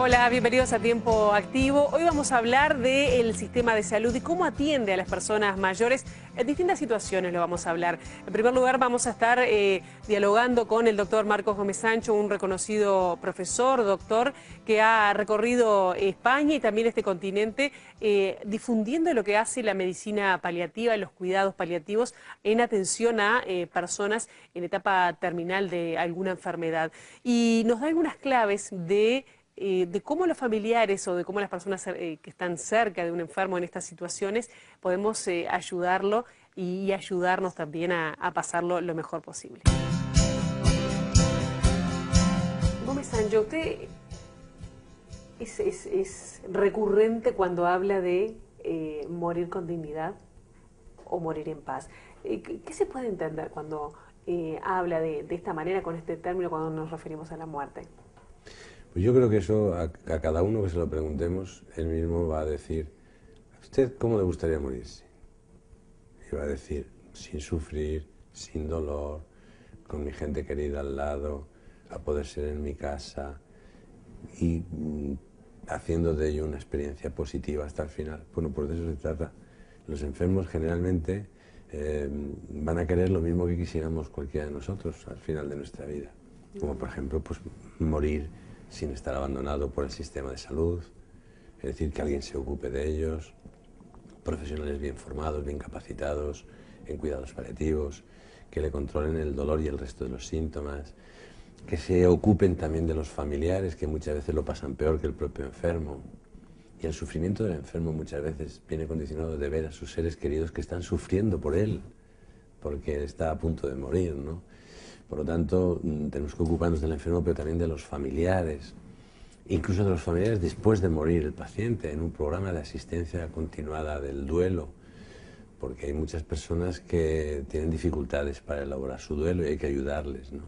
Hola, bienvenidos a Tiempo Activo. Hoy vamos a hablar del sistema de salud y cómo atiende a las personas mayores. En distintas situaciones lo vamos a hablar. En primer lugar, vamos a estar dialogando con el doctor Marcos Gómez Sancho, un reconocido profesor, doctor, que ha recorrido España y también este continente, difundiendo lo que hace la medicina paliativa, los cuidados paliativos en atención a personas en etapa terminal de alguna enfermedad. Y nos da algunas claves de cómo los familiares o de cómo las personas que están cerca de un enfermo en estas situaciones podemos ayudarlo y ayudarnos también a pasarlo lo mejor posible. Gómez Sancho, usted es recurrente cuando habla de morir con dignidad o morir en paz. ¿Qué se puede entender cuando habla de esta manera, con este término, cuando nos referimos a la muerte? Pues yo creo que eso, a cada uno que se lo preguntemos, él mismo va a decir: ¿a usted cómo le gustaría morirse? Y va a decir: sin sufrir, sin dolor, con mi gente querida al lado, a poder ser en mi casa y haciendo de ello una experiencia positiva hasta el final. Bueno, pues de eso se trata. Los enfermos generalmente van a querer lo mismo que quisiéramos cualquiera de nosotros al final de nuestra vida. Como por ejemplo, pues morir sin estar abandonado por el sistema de salud, es decir, que alguien se ocupe de ellos, profesionales bien formados, bien capacitados en cuidados paliativos, que le controlen el dolor y el resto de los síntomas, que se ocupen también de los familiares, que muchas veces lo pasan peor que el propio enfermo. Y el sufrimiento del enfermo muchas veces viene condicionado de ver a sus seres queridos que están sufriendo por él, porque está a punto de morir, ¿no? Por lo tanto, tenemos que ocuparnos del enfermo, pero también de los familiares, incluso de los familiares después de morir el paciente, en un programa de asistencia continuada del duelo, porque hay muchas personas que tienen dificultades para elaborar su duelo y hay que ayudarles, ¿no?,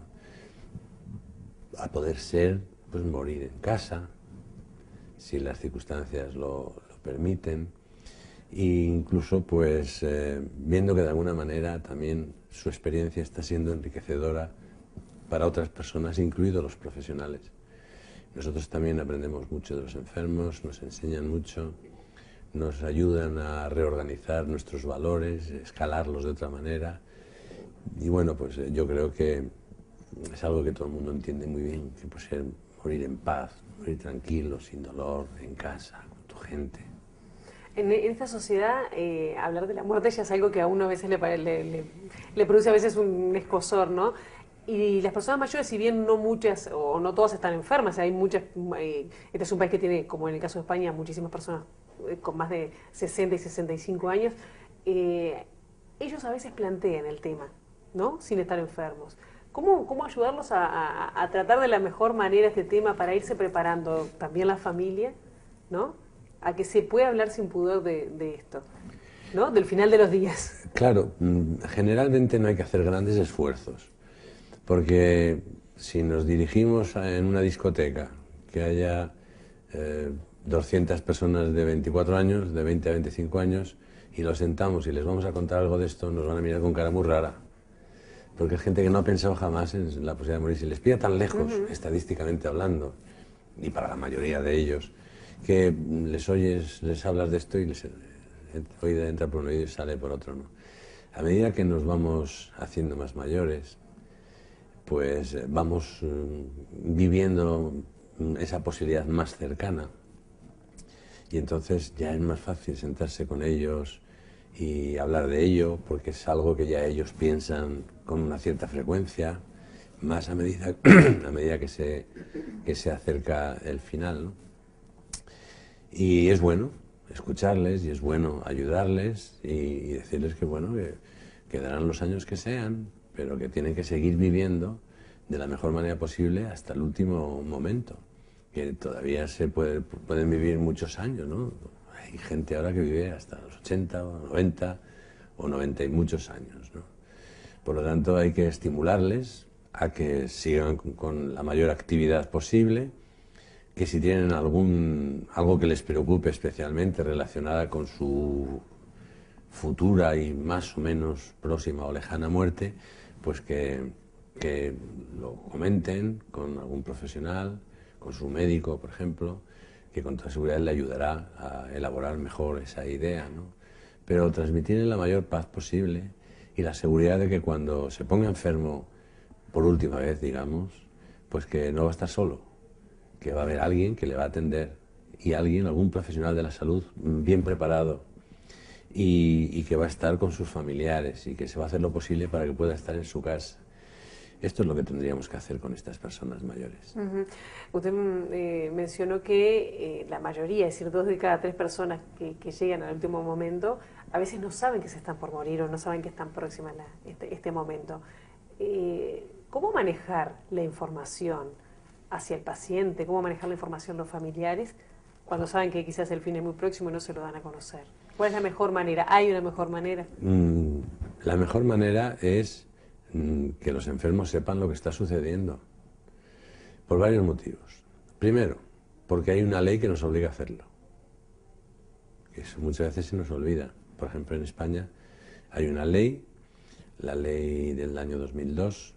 a poder ser, pues morir en casa, si las circunstancias lo permiten, e incluso pues viendo que de alguna manera también su experiencia está siendo enriquecedora para otras personas, incluidos los profesionales. Nosotros también aprendemos mucho de los enfermos, nos enseñan mucho, nos ayudan a reorganizar nuestros valores, escalarlos de otra manera. Y bueno, pues yo creo que es algo que todo el mundo entiende muy bien, que puede ser morir en paz, morir tranquilo, sin dolor, en casa, con tu gente. En esta sociedad, hablar de la muerte ya es algo que a uno a veces le produce a veces un escozor, ¿no? Y las personas mayores, si bien no muchas o no todas están enfermas, hay muchas, este es un país que tiene, como en el caso de España, muchísimas personas con más de 60 y 65 años, ellos a veces plantean el tema, ¿no?, sin estar enfermos. ¿Cómo ayudarlos a tratar de la mejor manera este tema para irse preparando también la familia, ¿no?, a que se pueda hablar sin pudor de esto, ¿no?, del final de los días? Claro, generalmente no hay que hacer grandes esfuerzos, porque si nos dirigimos en una discoteca que haya 200 personas de 24 años, de 20 a 25 años, y los sentamos y les vamos a contar algo de esto, nos van a mirar con cara muy rara, porque es gente que no ha pensado jamás en la posibilidad de morir. Si les pilla tan lejos, estadísticamente hablando, y para la mayoría de ellos, que les oyes, les hablas de esto y les oído entra por un oído y sale por otro, ¿no? A medida que nos vamos haciendo más mayores, pues vamos viviendo esa posibilidad más cercana, y entonces ya es más fácil sentarse con ellos y hablar de ello, porque es algo que ya ellos piensan con una cierta frecuencia, más a medida que se acerca el final, ¿no? Y es bueno escucharles y es bueno ayudarles y decirles que bueno, que quedarán los años que sean, pero que tienen que seguir viviendo de la mejor manera posible hasta el último momento, que todavía pueden vivir muchos años, ¿no? Hay gente ahora que vive hasta los 80 o 90 o 90 y muchos años, ¿no? Por lo tanto, hay que estimularles a que sigan con la mayor actividad posible, que si tienen algo que les preocupe especialmente relacionada con su futura y más o menos próxima o lejana muerte, pues que lo comenten con algún profesional, con su médico, por ejemplo, que con toda seguridad le ayudará a elaborar mejor esa idea, ¿no? Pero transmitirle la mayor paz posible y la seguridad de que cuando se ponga enfermo, por última vez, digamos, pues que no va a estar solo, que va a haber alguien que le va a atender y alguien, algún profesional de la salud bien preparado y que va a estar con sus familiares y que se va a hacer lo posible para que pueda estar en su casa. Esto es lo que tendríamos que hacer con estas personas mayores. Usted mencionó que la mayoría, es decir, 2 de cada 3 personas que llegan al último momento, a veces no saben que se están por morir o no saben que están próximas a este momento. ¿Cómo manejar la información hacia el paciente? ¿Cómo manejar la información los familiares cuando saben que quizás el fin es muy próximo y no se lo dan a conocer? ¿Cuál es la mejor manera? ¿Hay una mejor manera? La mejor manera es que los enfermos sepan lo que está sucediendo, por varios motivos. Primero, porque hay una ley que nos obliga a hacerlo. Eso muchas veces se nos olvida. Por ejemplo, en España hay una ley, la ley del año 2002,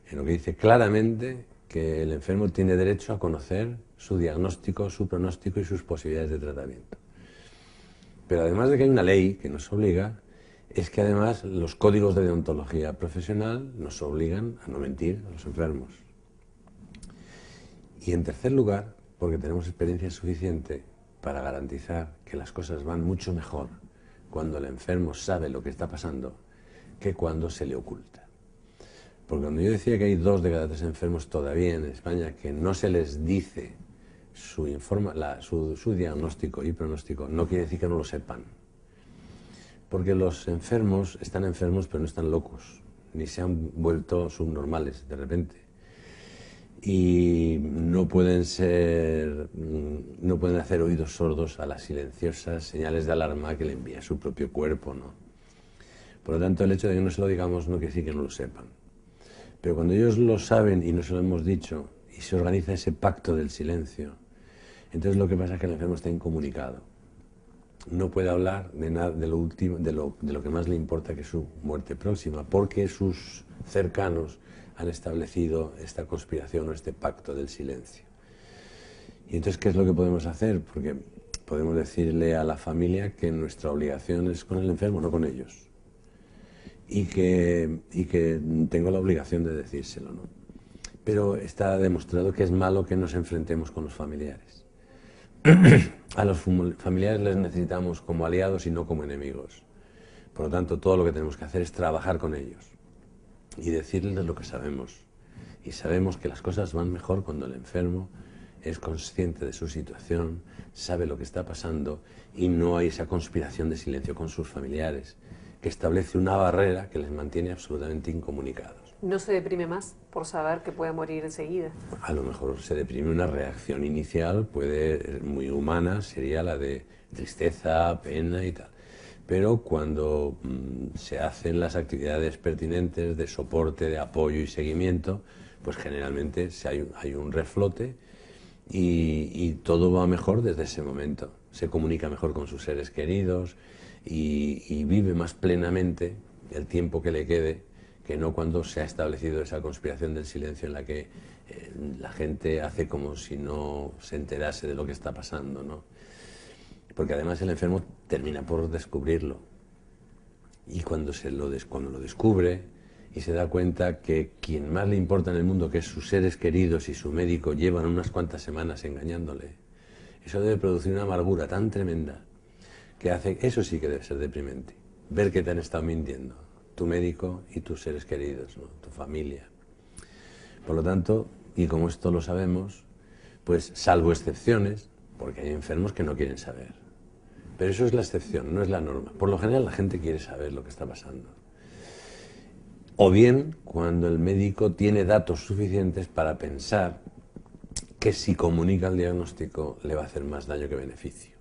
en lo que dice claramente que el enfermo tiene derecho a conocer su diagnóstico, su pronóstico y sus posibilidades de tratamiento. Pero además de que hay una ley que nos obliga, es que además los códigos de deontología profesional nos obligan a no mentir a los enfermos. Y en tercer lugar, porque tenemos experiencia suficiente para garantizar que las cosas van mucho mejor cuando el enfermo sabe lo que está pasando que cuando se le oculta. Porque cuando yo decía que hay 2 de cada 3 enfermos todavía en España que no se les dice su diagnóstico y pronóstico, no quiere decir que no lo sepan. Porque los enfermos están enfermos pero no están locos, ni se han vuelto subnormales de repente. Y no pueden hacer oídos sordos a las silenciosas señales de alarma que le envía su propio cuerpo, ¿no? Por lo tanto, el hecho de que no se lo digamos no quiere decir que no lo sepan. Pero cuando ellos lo saben y no se lo hemos dicho y se organiza ese pacto del silencio, entonces lo que pasa es que el enfermo está incomunicado. No puede hablar de nada, de lo que más le importa, que es su muerte próxima, porque sus cercanos han establecido esta conspiración o este pacto del silencio. Y entonces, ¿qué es lo que podemos hacer? Porque podemos decirle a la familia que nuestra obligación es con el enfermo, no con ellos. Y que tengo la obligación de decírselo, ¿no? Pero está demostrado que es malo que nos enfrentemos con los familiares. A los familiares les necesitamos como aliados y no como enemigos. Por lo tanto, todo lo que tenemos que hacer es trabajar con ellos y decirles lo que sabemos. Y sabemos que las cosas van mejor cuando el enfermo es consciente de su situación, sabe lo que está pasando y no hay esa conspiración de silencio con sus familiares, que establece una barrera que les mantiene absolutamente incomunicados. ¿No se deprime más por saber que puede morir enseguida? A lo mejor se deprime una reacción inicial, muy humana, sería la de tristeza, pena y tal. Pero cuando se hacen las actividades pertinentes de soporte, de apoyo y seguimiento, pues generalmente hay un reflote y todo va mejor desde ese momento. Se comunica mejor con sus seres queridos y vive más plenamente el tiempo que le quede, que no cuando se ha establecido esa conspiración del silencio en la que la gente hace como si no se enterase de lo que está pasando, ¿no? Porque además el enfermo termina por descubrirlo. Y cuando lo descubre y se da cuenta que quien más le importa en el mundo, que es sus seres queridos y su médico, llevan unas cuantas semanas engañándole, eso debe producir una amargura tan tremenda que hace, eso sí que debe ser deprimente, ver que te han estado mintiendo tu médico y tus seres queridos, ¿no? Tu familia. Por lo tanto, y como esto lo sabemos, pues salvo excepciones, porque hay enfermos que no quieren saber, pero eso es la excepción, no es la norma. Por lo general la gente quiere saber lo que está pasando. O bien cuando el médico tiene datos suficientes para pensar que si comunica el diagnóstico le va a hacer más daño que beneficio.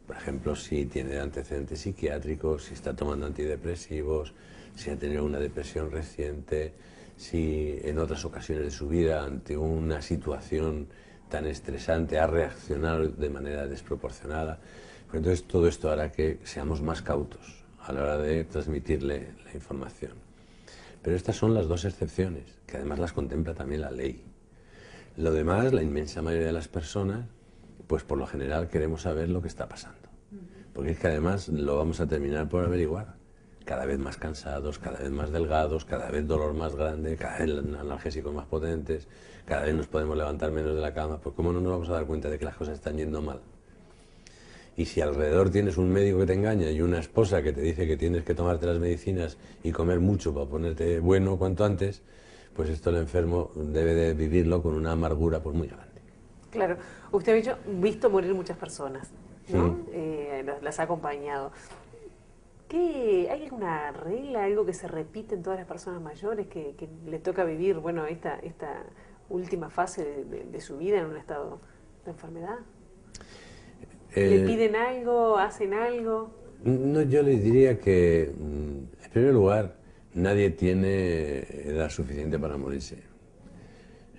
Por ejemplo, si tiene antecedentes psiquiátricos, si está tomando antidepresivos, si ha tenido una depresión reciente, si en otras ocasiones de su vida, ante una situación tan estresante, ha reaccionado de manera desproporcionada. Pues entonces todo esto hará que seamos más cautos a la hora de transmitirle la información. Pero estas son las 2 excepciones, que además las contempla también la ley. Lo demás, la inmensa mayoría de las personas, pues por lo general queremos saber lo que está pasando. Porque es que además lo vamos a terminar por averiguar. Cada vez más cansados, cada vez más delgados, cada vez dolor más grande, cada vez analgésicos más potentes, cada vez nos podemos levantar menos de la cama. Pues ¿cómo no nos vamos a dar cuenta de que las cosas están yendo mal? Y si alrededor tienes un médico que te engaña y una esposa que te dice que tienes que tomarte las medicinas y comer mucho para ponerte bueno cuanto antes, pues esto el enfermo debe de vivirlo con una amargura pues muy grande. Claro, usted ha visto morir muchas personas, ¿no? Las ha acompañado. ¿Hay alguna regla, algo que se repite en todas las personas mayores que le toca vivir, bueno, esta última fase de su vida en un estado de enfermedad? ¿Le piden algo, hacen algo? No, yo les diría que, en primer lugar, nadie tiene edad suficiente para morirse.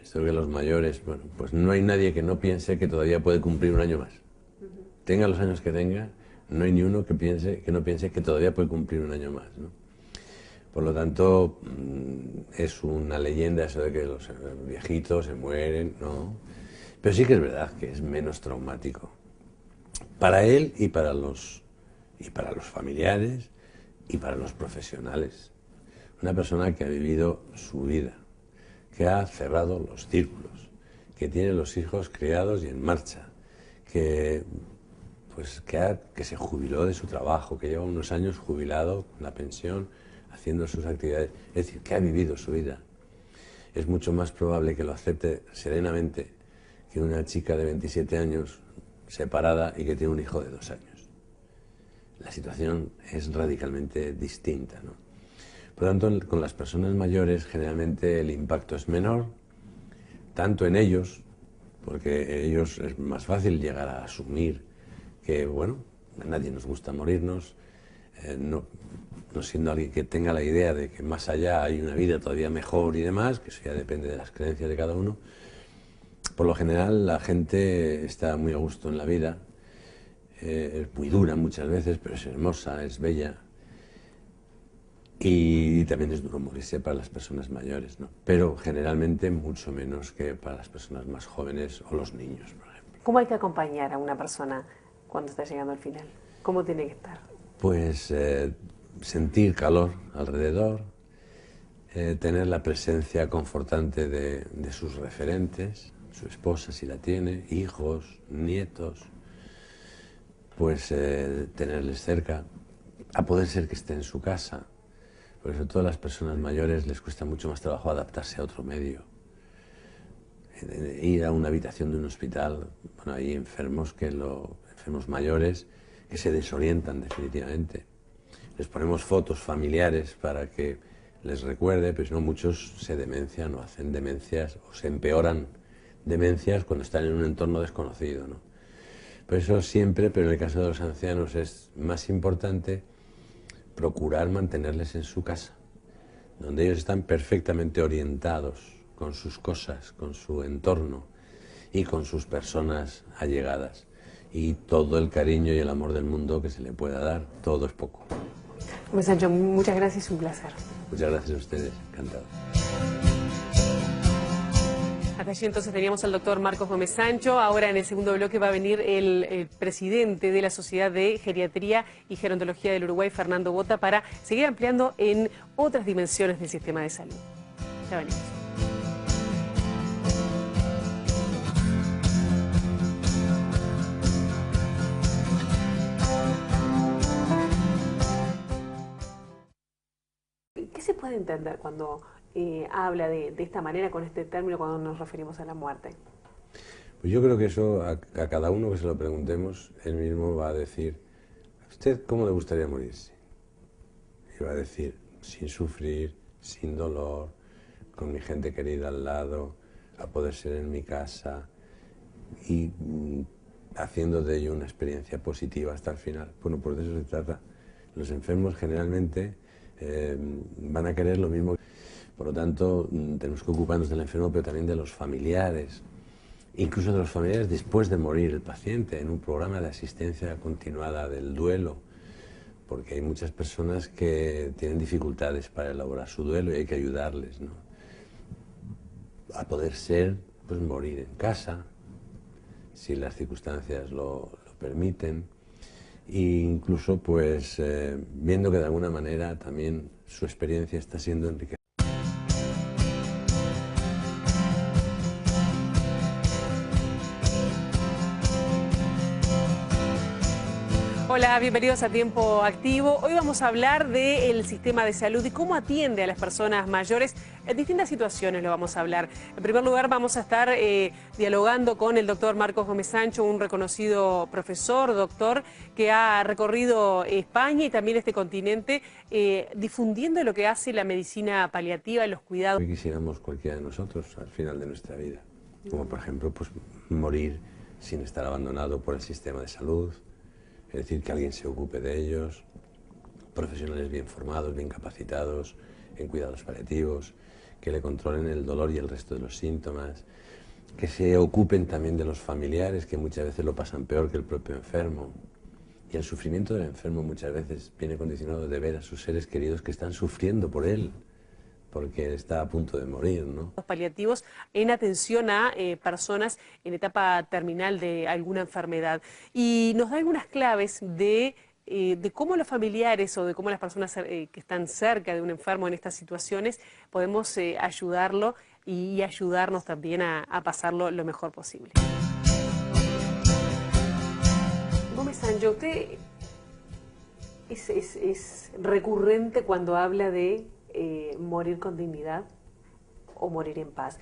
Esto que los mayores, bueno, pues no hay nadie que no piense que todavía puede cumplir un año más. Tenga los años que tenga, no hay ni uno que no piense que todavía puede cumplir un año más, ¿no? Por lo tanto, es una leyenda eso de que los viejitos se mueren, ¿no? Pero sí que es verdad que es menos traumático. Para él y para los familiares y para los profesionales. Una persona que ha vivido su vida, que ha cerrado los círculos, que tiene los hijos criados y en marcha, que se jubiló de su trabajo, que lleva unos años jubilado con la pensión, haciendo sus actividades, es decir, que ha vivido su vida. Es mucho más probable que lo acepte serenamente que una chica de 27 años separada y que tiene un hijo de 2 años. La situación es radicalmente distinta, ¿no? Por lo tanto, con las personas mayores generalmente el impacto es menor, tanto en ellos, porque ellos es más fácil llegar a asumir que, bueno, a nadie nos gusta morirnos, no siendo alguien que tenga la idea de que más allá hay una vida todavía mejor y demás, que eso ya depende de las creencias de cada uno. Por lo general la gente está muy a gusto en la vida, es muy dura muchas veces, pero es hermosa, es bella. Y también es duro morirse para las personas mayores, ¿no? Pero generalmente mucho menos que para las personas más jóvenes o los niños, por ejemplo. ¿Cómo hay que acompañar a una persona cuando está llegando al final? ¿Cómo tiene que estar? Pues sentir calor alrededor, tener la presencia confortante de sus referentes, su esposa si la tiene, hijos, nietos, pues tenerles cerca, a poder ser que esté en su casa. Por eso a todas las personas mayores les cuesta mucho más trabajo adaptarse a otro medio. Ir a una habitación de un hospital, bueno, hay enfermos mayores que se desorientan definitivamente. Les ponemos fotos familiares para que les recuerde, pero si no muchos se demencian o hacen demencias o se empeoran demencias cuando están en un entorno desconocido, ¿no? Por eso siempre, pero en el caso de los ancianos es más importante procurar mantenerles en su casa, donde ellos están perfectamente orientados con sus cosas, con su entorno y con sus personas allegadas. Y todo el cariño y el amor del mundo que se le pueda dar, todo es poco. Pues Sancho, muchas gracias, un placer. Muchas gracias a ustedes, encantado. Hasta allí entonces teníamos al doctor Marcos Gómez Sancho. Ahora en el segundo bloque va a venir el presidente de la Sociedad de Geriatría y Gerontología del Uruguay, Fernando Bota, para seguir ampliando en otras dimensiones del sistema de salud. Ya venimos. ¿Qué se puede entender cuando habla de esta manera, con este término, cuando nos referimos a la muerte? Pues yo creo que eso, a cada uno que se lo preguntemos, él mismo va a decir, ¿a usted cómo le gustaría morirse? Y va a decir, sin sufrir, sin dolor, con mi gente querida al lado, a poder ser en mi casa y haciendo de ello una experiencia positiva hasta el final. Bueno, pues de eso se trata. Los enfermos generalmente van a querer lo mismo. Por lo tanto, tenemos que ocuparnos del enfermo, pero también de los familiares, incluso de los familiares después de morir el paciente, en un programa de asistencia continuada del duelo, porque hay muchas personas que tienen dificultades para elaborar su duelo y hay que ayudarles, ¿no?, a poder ser pues morir en casa, si las circunstancias lo permiten, e incluso pues viendo que de alguna manera también su experiencia está siendo enriquecida. Hola, bienvenidos a Tiempo Activo. Hoy vamos a hablar del sistema de salud y cómo atiende a las personas mayores. En distintas situaciones lo vamos a hablar. En primer lugar, vamos a estar dialogando con el doctor Marcos Gómez Sancho, un reconocido profesor, doctor, que ha recorrido España y también este continente, difundiendo lo que hace la medicina paliativa y los cuidados. Hoy quisiéramos cualquiera de nosotros al final de nuestra vida, como por ejemplo pues morir sin estar abandonado por el sistema de salud. Es decir, que alguien se ocupe de ellos, profesionales bien formados, bien capacitados en cuidados paliativos, que le controlen el dolor y el resto de los síntomas, que se ocupen también de los familiares, que muchas veces lo pasan peor que el propio enfermo. Y el sufrimiento del enfermo muchas veces viene condicionado de ver a sus seres queridos que están sufriendo por él, porque está a punto de morir, ¿no? Los paliativos en atención a personas en etapa terminal de alguna enfermedad. Y nos da algunas claves de cómo los familiares o de cómo las personas que están cerca de un enfermo en estas situaciones podemos ayudarlo y ayudarnos también a pasarlo lo mejor posible. Gómez Sancho, usted es recurrente cuando habla de morir con dignidad o morir en paz.